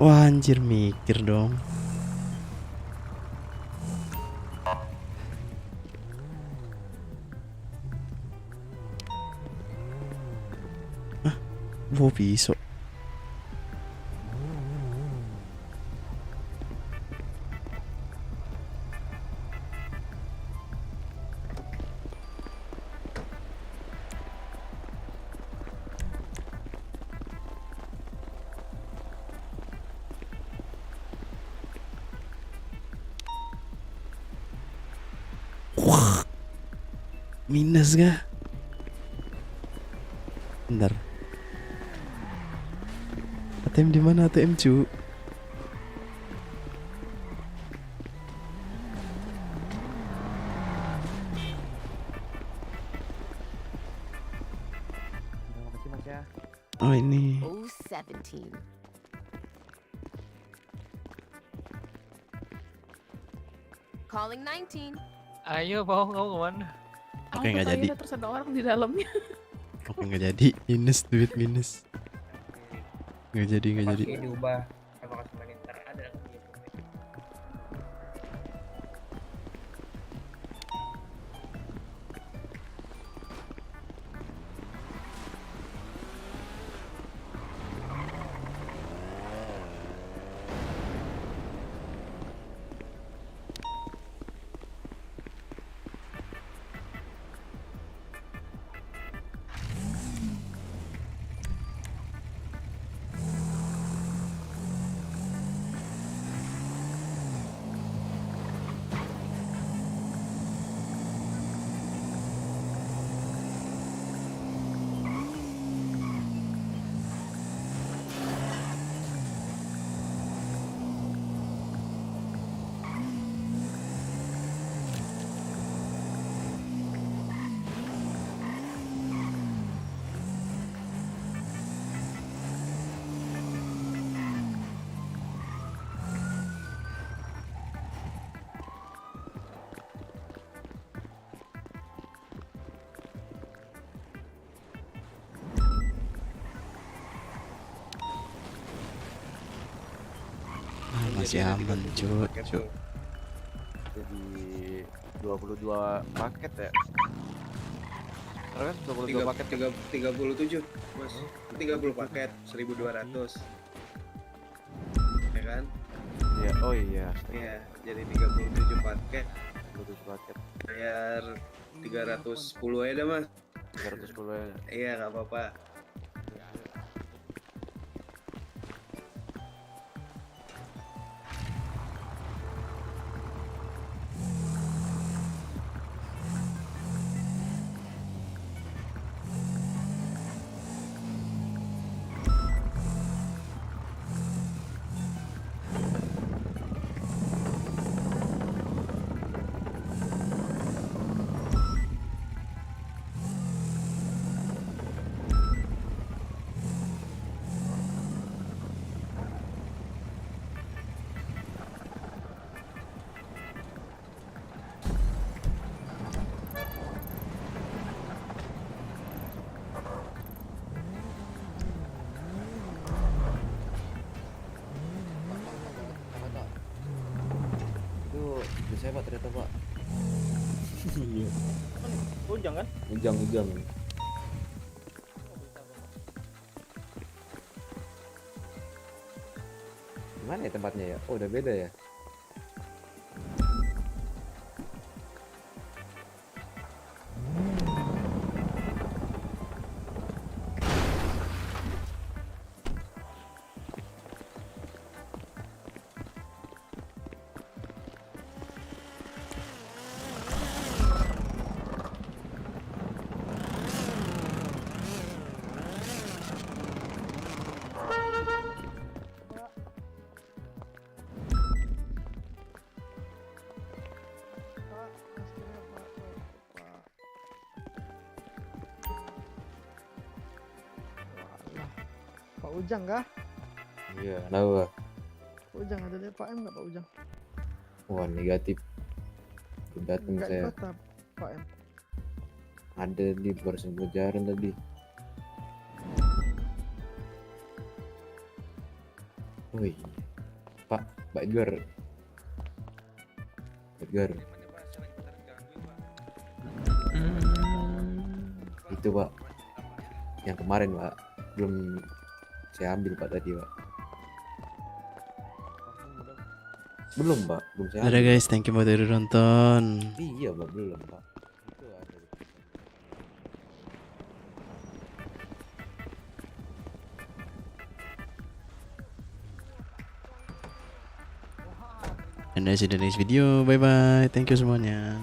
Speaker 6: Wah anjir mikir dong. Bawa pisau. Wah. Minus kah? Bentar. ATM di mana ATM, cu? Oh ini.
Speaker 11: Calling 19.
Speaker 8: Ayo bawa kamu kemana?
Speaker 6: Oke nggak jadi.
Speaker 2: Terus ada orang di dalamnya.
Speaker 6: Oke nggak jadi. Minus, duit minus. Nggak jadi, nggak jadi.
Speaker 9: diubah sama customer inter ada
Speaker 6: Masih aman, cu.
Speaker 3: Jadi 22 paket ya. Kan 22 paket
Speaker 1: 37, Mas. 30 paket 1.200. Ya kan?
Speaker 3: ya. Oh iya.
Speaker 1: Iya, jadi 37 paket.
Speaker 3: 22 paket.
Speaker 1: Bayar 310 aja dah, Mas.
Speaker 3: 310 ya.
Speaker 1: Iya, nggak apa-apa.
Speaker 3: Itu saya Pak ternyata Pak.
Speaker 5: Iya.
Speaker 9: Ujang kan?
Speaker 5: Ujang.
Speaker 3: Gimana ya tempatnya ya? Oh udah beda ya.
Speaker 9: Pak Ujang kah?
Speaker 3: Iya, kenapa?
Speaker 9: Pak Ujang ada lihat Pak M nggak Pak Ujang?
Speaker 3: Wah negatif. Datang
Speaker 9: Nggak di
Speaker 3: saya.
Speaker 9: kota Pak M.
Speaker 3: Ada di barusan pelajaran tadi. Oh iya. Pak Edgar. Itu Pak. Yang kemarin Pak. Belum saya ambil Pak tadi Pak. Belum Pak. Belum saya
Speaker 6: Dadah
Speaker 3: ambil.
Speaker 6: guys, thank you buat udah nonton.
Speaker 3: Iya Pak, belum Pak. Itu ada.
Speaker 6: And see you in the next video. Bye bye. Thank you semuanya.